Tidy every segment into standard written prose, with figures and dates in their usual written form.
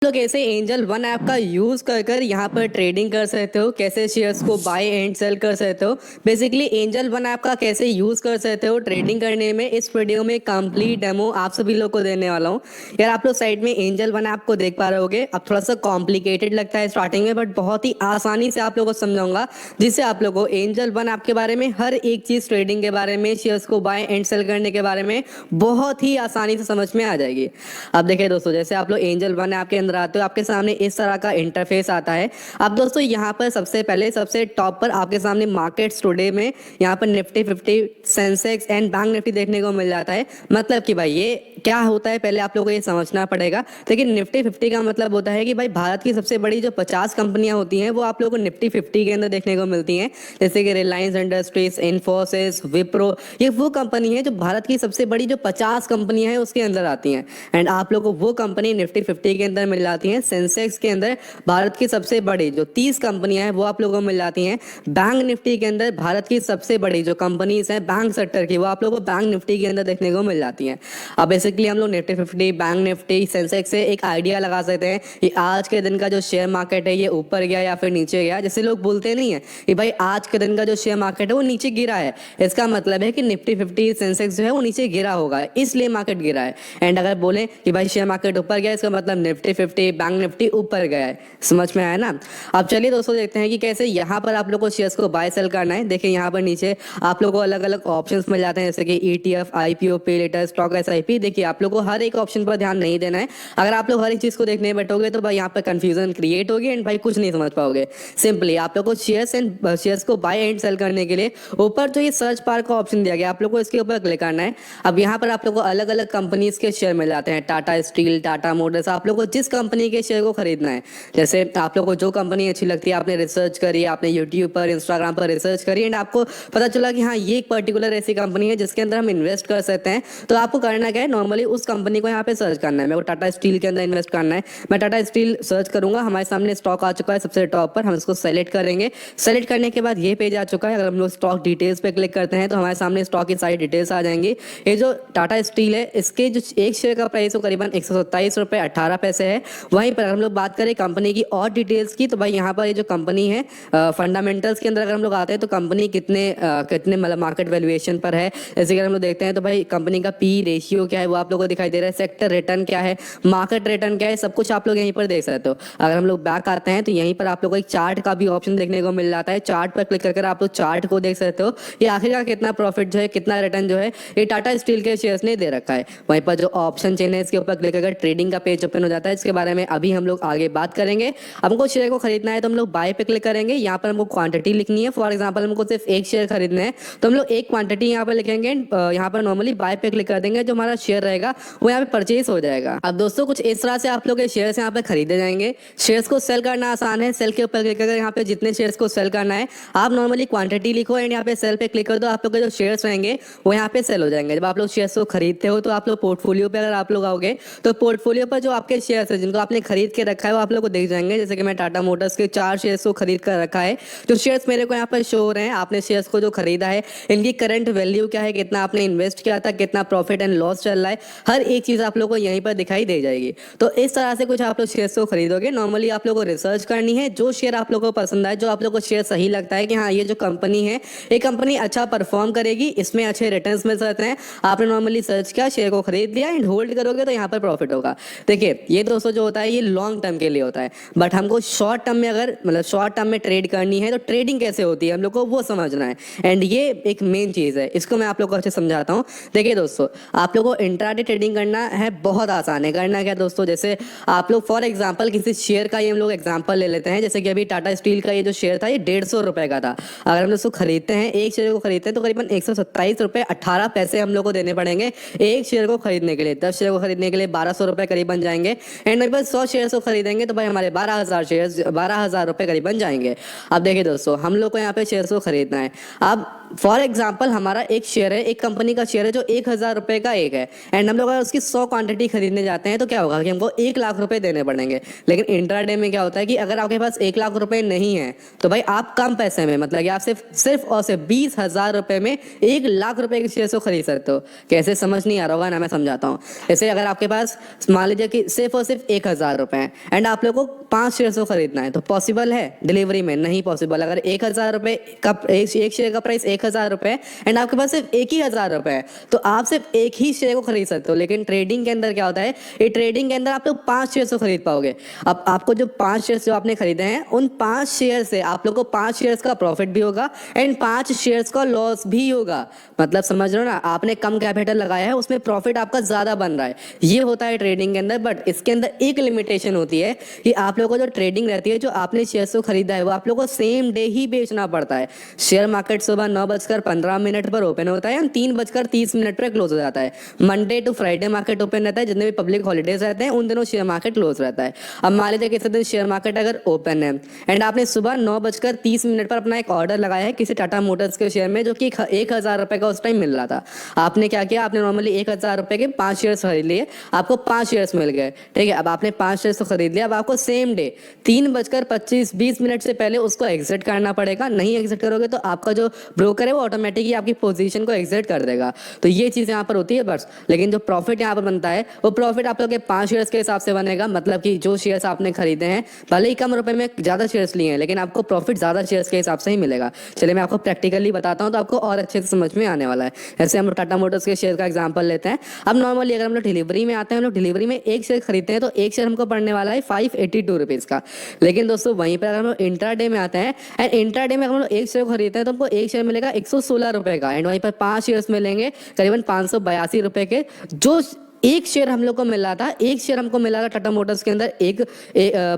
लोग कैसे angel one app का यूज कर कर यहाँ पर ट्रेडिंग कर सकते हो, कैसे शेयर्स को बाय एंड सेल कर सकते हो। बेसिकली एंजल वन ऐप का कैसे यूज कर सकते हो ट्रेडिंग करने में, इस वीडियो में कंप्लीट डेमो आप सभी लोग को देने वाला हूँ। यार आप लोग साइड में एंजल वन ऐप को देख पा रहे होगे। अब थोड़ा सा कॉम्प्लिकेटेड लगता है स्टार्टिंग में, बट बहुत ही आसानी से आप लोगों को समझाऊंगा, जिससे आप लोगों को एंजल वन ऐप के बारे में हर एक चीज, ट्रेडिंग के बारे में, शेयर्स को बाय एंड सेल करने के बारे में बहुत ही आसानी से समझ में आ जाएगी। अब देखिए दोस्तों, जैसे आप लोग एंजल वन ऐप के अंदर आते हो, आपके सामने इस तरह का इंटरफेस आता है। अब दोस्तों यहाँ पर सबसे पहले सबसे टॉप पर आपके सामने मार्केट्स टुडे में यहाँ पर Nifty 50, Sensex and bank Nifty देखने को मिल जाता है। मतलब कि भाई ये क्या होता है, पहले आप लोगों को ये समझना पड़ेगा। लेकिन निफ्टी 50 का मतलब होता है कि भाई भारत की सबसे बड़ी जो 50 कंपनियां होती हैं वो आप लोगों को निफ्टी 50 के अंदर देखने को मिलती हैं। जैसे कि रिलायंस इंडस्ट्रीज, इन्फोसिस, विप्रो, ये वो कंपनी है जो भारत की सबसे बड़ी जो 50 कंपनियां हैं उसके अंदर आती हैं। एंड आप लोग को वो कंपनी निफ्टी 50 के अंदर मिल जाती हैं। सेंसेक्स के अंदर भारत की सबसे बड़ी जो 30 कंपनियां हैं वो आप लोगों को मिल जाती हैं। बैंक निफ्टी के अंदर भारत की सबसे बड़ी जो कंपनीज हैं बैंक सेक्टर की, वो आप लोगों को बैंक निफ्टी के अंदर देखने को मिल जाती हैं। अब बेसिकली हम लोग निफ्टी 50, बैंक निफ्टी, सेंसेक्स से एक आइडिया लगा सकते हैं कि आज के दिन का जो शेयर मार्केट है ये ऊपर गया या फिर नीचे गया। जैसे लोग बोलते नहीं है कि भाई आज के दिन का जो शेयर मार्केट है वो नीचे गिरा है, इसका मतलब है कि निफ्टी 50, सेंसेक्स जो है वो नीचे गिरा होगा, इसलिए मार्केट गिरा है। एंड अगर बोले कि भाई शेयर मार्केट ऊपर गया, इसका मतलब निफ्टी 50, बैंक निफ्टी ऊपर गया है। समझ में आया ना। अब चलिए दोस्तों देखते हैं कि कैसे यहाँ पर आप लोग को शेयर्स को बाय सेल करना है। देखिए यहाँ पर नीचे आप लोग को अलग अलग ऑप्शंस मिल जाते हैं, जैसे कि ईटीएफ, आईपीओ, पे लेटर, स्टॉक, एसआईपी। देखिए आप लोग को हर एक ऑप्शन पर ध्यान नहीं देना है। अगर आप लोग हर एक चीज को देखने बैठोगे तो भाई यहाँ पर कंफ्यूजन क्रिएट होगी एंड भाई कुछ नहीं समझ पाओगे। सिंपली आप लोग को शेयर्स को बाय एंड सेल करने के लिए ऊपर जो ये सर्च बार का ऑप्शन दिया गया, आप लोग को इसके ऊपर क्लिक करना है। अब यहाँ पर आप लोग को अलग अलग कंपनीज के शेयर मिल जाते हैं, टाटा स्टील, टाटा मोटर्स। आप लोग को जिस कंपनी के शेयर को खरीदना है, जैसे आप लोग को जो कंपनी अच्छी लगती है, आपने रिसर्च करी, आपने यूट्यूब पर, इंस्टाग्राम पर रिसर्च करी एंड आपको पता चला कि हाँ ये एक पर्टिकुलर ऐसी कंपनी है जिसके अंदर हम इन्वेस्ट कर सकते हैं, तो आपको करना क्या है, नॉर्मली उस कंपनी को यहाँ पे सर्च करना है। मेरे को टाटा स्टील के अंदर इन्वेस्ट करना है, मैं टाटा स्टील सर्च करूंगा। हमारे सामने स्टॉक आ चुका है सबसे टॉप पर, हम इसको सेलेक्ट करेंगे। सेलेक्ट करने के बाद ये पेज आ चुका है। अगर हम लोग स्टॉक डिटेल्स पे क्लिक करते हैं तो हमारे सामने स्टॉक की सारी डिटेल्स आ जाएंगी। ये जो टाटा स्टील है, इसके जो एक शेयर का प्राइस वो करीबन 127 रुपये 18 पैसे है। वहीं पर हम लोग बात करें कंपनी की और डिटेल्स की, तो भाई यहाँ पर ये जो कंपनी है फंडामेंटल्स के अंदर अगर हम लोग आते हैं तो कंपनी कितने मतलब मार्केट वैल्यूएशन पर है। जैसे कि हम लोग देखते हैं तो भाई कंपनी का पी रेशियो क्या है वो आप लोगों को दिखाई दे रहा है, सेक्टर रिटर्न क्या है, मार्केट रिटर्न क्या है, सब कुछ आप लोग यहीं पर देख सकते हो। अगर हम लोग बैक आते हैं तो यहीं पर आप लोग को एक चार्ट का भी ऑप्शन देखने को मिल जाता है। चार्ट पर क्लिक करके आप लोग चार्ट को देख सकते हो, ये आखिरकार कितना प्रॉफिट जो है, कितना रिटर्न जो है ये टाटा स्टील के शेयर्स ने दे रखा है। वहीं पर जो ऑप्शन चेन है इसके ऊपर क्लिक करके ट्रेडिंग का पेज ओपन हो जाता है। इसके बारे में अभी हम लोग आगे बात करेंगे। हमको शेयर को खरीदना है तो हम लोग बाय पे क्लिक करेंगे। यहाँ पर हमको क्वांटिटी लिखनी है। फॉर एग्जांपल हमको सिर्फ एक शेयर खरीदना है तो हम लोग एक क्वांटिटी यहाँ पर लिखेंगे। यहाँ पर नॉर्मली बाय पे क्लिक कर देंगे, जो हमारा शेयर रहेगा वो यहाँ पे परचेज हो जाएगा। अब दोस्तों कुछ इस तरह से आप लोग के शेयर्स यहाँ पे खरीदे जाएंगे। शेयर्स को सेल करना आसान है। सेल के ऊपर क्लिक करके यहाँ पे जितने शेयर्स को सेल करना है आप नॉर्मली क्वांटिटी लिखो एंड यहाँ पे सेल पे क्लिक कर दो। आप लोग के जो शेयर्स रहेंगे वो यहाँ पे सेल हो जाएंगे। जब आप लोग शेयर्स को खरीदते हो तो आप लोग पोर्टफोलियो पे अगर आप लोग आओगे तो पोर्टफोलियो पर जो आपके शेयर्स है जिनको आपने खरीद के रखा है वो आप लोग को दिख जाएंगे। जैसे कि मैं टाटा मोटर्स के 4 शेयर्स को खरीद कर रखा है। जो शेयर्स मेरे को यहाँ पर शो हो रहे हैं, आपने शेयर्स को जो खरीदा है इनकी करंट वैल्यू क्या है, कितना आपने इन्वेस्ट किया था, कितना प्रॉफिट एंड लॉस चल रहा है, हर एक चीज आप लोग को यहीं पर दिखाई दे जाएगी। तो इस तरह से कुछ आप लोग शेयर्स को खरीदोगे। नॉर्मली आप लोग को रिसर्च करनी है, जो शेयर आप लोग को पसंद आए, जो आप लोग को शेयर सही लगता है कि हाँ ये जो कंपनी है ये कंपनी अच्छा परफॉर्म करेगी, इसमें अच्छे रिटर्न्स मिल सकते हैं, आपने नॉर्मली सर्च किया, शेयर को खरीद लिया एंड होल्ड करोगे तो यहाँ पर प्रॉफिट होगा। देखिए ये दोस्तों जो होता है ये लॉन्ग टर्म के लिए होता है, बट हमको शॉर्ट टर्म में अगर मतलब शॉर्ट टर्म में ट्रेड करनी है तो ट्रेडिंग कैसे होती है हम लोग को वो समझना है। एंड ये एक मेन चीज है, इसको मैं आप लोग को अच्छे समझाता हूँ। देखिए दोस्तों, आप लोग को इंट्राडे ट्रेडिंग करना है, बहुत आसान है। करना क्या दोस्तों, जैसे आप लोग फॉर एग्जांपल किसी शेयर का ये हम लोग एग्जांपल ले लेते हैं। जैसे कि अभी टाटा स्टील का ये जो शेयर था ये 150 रुपए का था। अगर हम लोग उसको खरीदते हैं, एक शेयर को खरीदते हैं तो करीबन 127 रुपए 18 पैसे हम लोग को देने पड़ेंगे एक शेयर को खरीदने के लिए। 10 शेयर को खरीदने के लिए 1200 रुपए करीबन जाएंगे एंड मेरे पास 100 शेयर को खरीदेंगे तो भाई हमारे 12,000 शेयर 12,000 रुपए करीबन जाएंगे। अब देखिए दोस्तों, हम लोग को यहाँ पे शेयर्स को खरीदना है। अब फॉर एग्जाम्पल हमारा एक शेयर है, एक कंपनी का शेयर है जो 1,000 रुपए का एक है, एंड हम लोग अगर उसकी 100 क्वांटिटी खरीदने जाते हैं तो क्या होगा कि हमको 1,00,000 रुपए देने पड़ेंगे। लेकिन इंट्राडे में क्या होता है कि अगर आपके पास 1,00,000 रुपए नहीं है तो भाई आप कम पैसे में, मतलब कि आप सिर्फ और सिर्फ 20,000 रुपए में 1,00,000 रुपए के शेयर को खरीद सकते हो। कैसे, समझ नहीं आ रहा होगा ना, मैं समझाता हूँ। जैसे अगर आपके पास मान लीजिए कि सिर्फ और सिर्फ 1,000 रुपए है एंड आप लोग को 5 शेयर को खरीदना है, तो पॉसिबल है डिलीवरी में? नहीं पॉसिबल। अगर 1,000 रुपए का एक शेयर का प्राइस 1,000 रुपए एंड आपके पास सिर्फ 1,000 रुपए है तो आप सिर्फ एक ही शेयर को खरीद सकते हो। लेकिन ट्रेडिंग के अंदर क्या होता है, ये ट्रेडिंग के अंदर आप लोग 5 शेयर को खरीद पाओगे। अब आपको जो 5 शेयर जो आपने खरीदे हैं उन 5 शेयर से आप लोग को 5 शेयर्स का प्रॉफिट भी होगा एंड 5 शेयर्स का लॉस भी होगा। मतलब समझ रहे हो ना, आपने कम कैपिटल लगाया है, उसमें प्रॉफिट आपका ज्यादा बन रहा है। ये होता है ट्रेडिंग के अंदर। बट इसके अंदर एक लिमिटेशन होती है कि आप लोगों को जो ट्रेडिंग रहती है, जो आपने शेयर्स को खरीदा है वो आप लोगों को सेम डे ही बेचना पड़ता है। शेयर मार्केट सुबह 9:15 पर ओपन होता है, 3:30 पर क्लोज हो जाता है। Monday to Friday market open रहता है, जितने भी पब्लिक हॉलीडेज रहते हैं उन दिनों शेयर मार्केट क्लोज रहता है। अब मान लीजिए किसी दिन शेयर मार्केट अगर ओपन है एंड आपने सुबह 9:30 पर अपना एक ऑर्डर लगाया है किसी टाटा मोटर्स के शेयर में, जो कि 1,000 रुपए का उस टाइम मिल रहा था। आपने क्या किया, आपने नॉर्मली 1,000 रुपए के 5 शेयर्स खरीद लिए, आपको 5 शेयर्स मिल गए, ठीक है। अब आपने 5 शेयर्स तो खरीद लिया, अब आपको सेम डे 3:25 से पहले उसको एग्जिट करना पड़ेगा। नहीं एग्जिट करोगे तो आपका जो ब्रोकर है वो ऑटोमेटिकली आपकी पोजीशन को एग्जिट कर देगा। तो ये चीज़ यहाँ पर होती है बस। लेकिन जो प्रॉफिट यहाँ पर बनता है वो प्रॉफिट आप लोग के 5 शेयर्स के हिसाब से बनेगा। मतलब कि जो शेयर्स आपने खरीदे हैं, भले ही कम रुपए में ज़्यादा शेयर्स लिए हैं, लेकिन आपको प्रॉफिट ज़्यादा शेयर्स के हिसाब से ही मिलेगा। चलिए मैं आपको प्रैक्टिकली बताता हूँ तो आपको और अच्छे से समझ में आने वाला है। जैसे हम टाटा मोटर्स के शेयर का एग्जाम्पल लेते हैं। अब नॉर्मली अगर हम लोग डिलीवरी में आते हैं, हम लोग डिलीवरी में एक शेयर खरीदते हैं तो एक शेयर हमको पड़ने वाला है 582 रुपीज़ का। लेकिन दोस्तों वहीं पर अगर हम लोग इंट्राडे में आते हैं एंड इंट्राडे में हम लोग एक शेयर खरीदते हैं तो हमको एक शेयर मिलेगा 116 रुपए का, एंड वहीं पर 5 शेयर्स मिलेंगे करीबन 582 रुपए के। जो एक शेयर हम लोग को मिल रहा था, एक शेयर हमको मिला था टाटा मोटर्स के अंदर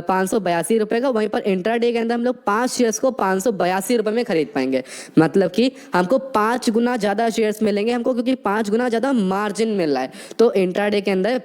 582 रुपए का, वहीं पर इंट्राडे के अंदर हम लोग 5 शेयर्स को 582 रुपए में खरीद पाएंगे। मतलब कि हमको 5 गुना ज़्यादा शेयर्स मिलेंगे हमको, क्योंकि 5 गुना ज़्यादा मार्जिन मिल रहा है। तो इंट्राडे के अंदर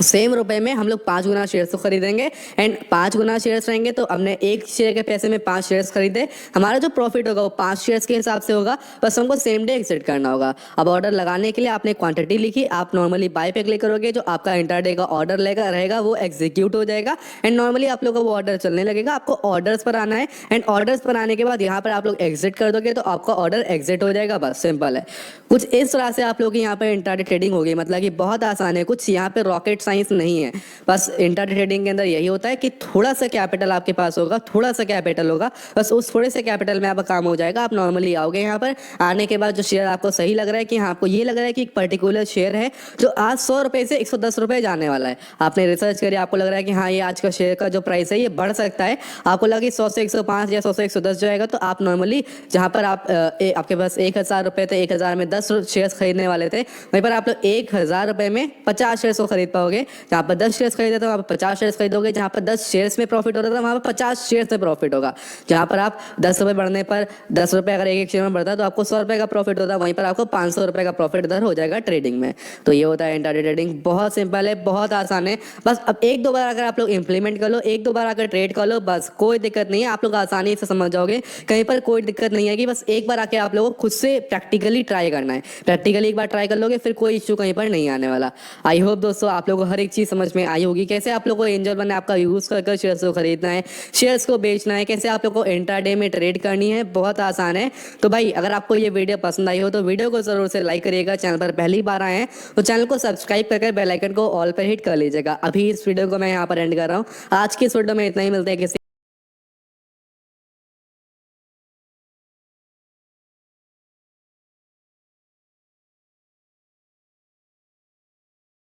सेम रुपए में हम लोग 5 गुना शेयर्स को खरीदेंगे एंड 5 गुना शेयर्स रहेंगे तो हमने एक शेयर के पैसे में 5 शेयर्स खरीदे, हमारा जो प्रॉफिट होगा वो 5 शेयर्स के हिसाब से होगा। बस हमको सेम डे एग्जिट करना होगा। अब ऑर्डर लगाने के लिए आपने क्वांटिटी लिखी, आप नॉर्मली बाय पे क्लिक करोगे, जो आपका इंटरडे का ऑर्डर रहेगा वो एग्जीक्यूट हो जाएगा एंड नॉर्मली आप लोगों को वो ऑर्डर चलने लगेगा। आपको ऑर्डर्स पर आना है एंड ऑर्डर्स पर आने के बाद यहाँ पर आप लोग एग्जिट कर दोगे तो आपका ऑर्डर एग्जिट हो जाएगा। बस सिंपल है। कुछ इस तरह से आप लोग की यहाँ पर इंटरडे ट्रेडिंग होगी। मतलब कि बहुत आसान है, कुछ यहाँ पे रॉकेट साइंस नहीं है। बस इंट्राडे ट्रेडिंग के अंदर यही होता है कि थोड़ा सा कैपिटल आपके पास होगा, थोड़ा सा कैपिटल होगा, बस उस थोड़े से कैपिटल में आपका काम हो जाएगा। आप नॉर्मली आओगे यहाँ पर, आने के बाद जो शेयर आपको सही लग रहा है कि हाँ आपको ये लग रहा है कि एक पर्टिकुलर शेयर है जो आज 100 रुपए से 110 रुपए जाने वाला है, आपने रिसर्च करी, आपको लग रहा है कि हाँ ये आज का शेयर का जो प्राइस है ये बढ़ सकता है, आपको लगा कि 100 से 105 या 100 से 110 जाएगा, तो आप नॉर्मली जहाँ पर आपके पास 1,000 रुपए थे, 1,000 में 10 शेयर्स खरीदने वाले थे, वहीं पर आप लोग 1,000 रुपए में 50 शेयर्स को खरीद पाओगे। जहाँ पर 10 शेयर्स खरीदे तो वहाँ पर 50 शेयर्स खरीदोगे, जहाँ पर 10 शेयर्स में प्रॉफिट होता था वहाँ पर 50 शेयर्स में प्रॉफिट होगा। जहाँ पर आप 10 रुपए बढ़ने पर 10 रुपए अगर एक शेयर में बढ़ता है तो आपको 100 रुपए का प्रॉफिट होता है, वहीं पर आपको 500 रुपए का प्रॉफिट इधर हो जाएगा ट्रेडिंग में। तो ये होता है इंट्राडे ट्रेडिंग। बहुत सिंपल है, बहुत आसान है। बस अब एक दो बार अगर आप लोग इंप्लीमेंट कर लो, एक दो बार अगर ट्रेड कर लो, बस कोई दिक्कत नहीं है, आप लोग आसानी से समझ जाओगे, कहीं पर कोई दिक्कत नहीं है। कि बस एक बार आके आप लोगों को खुद से प्रैक्टिकली ट्राई करना है। प्रैक्टिकली एक बार ट्राई कर लोगे फिर कोई इश्यू कहीं पर नहीं आने वाला। आई होप दोस्तों आप लोगों को हर एक चीज़ समझ में आई होगी, कैसे आप लोगों को एंजल बना आपका यूज़ कर शेयर्स को खरीदना है, शेयर्स को बेचना है, कैसे आप लोगों को इंट्राडे में ट्रेड करनी है, बहुत आसान है। तो भाई अगर आपको ये वीडियो पसंद आई हो तो वीडियो को जरूर से लाइक करिएगा, चैनल पर पहली बार आए हैं तो चैनल को सब्सक्राइब करके बेल आइकन को ऑल पर हिट कर लीजिएगा। अभी इस वीडियो को मैं यहाँ पर एंड कर रहा हूँ। आज की इस वीडियो में इतना ही, मिलते हैं किसी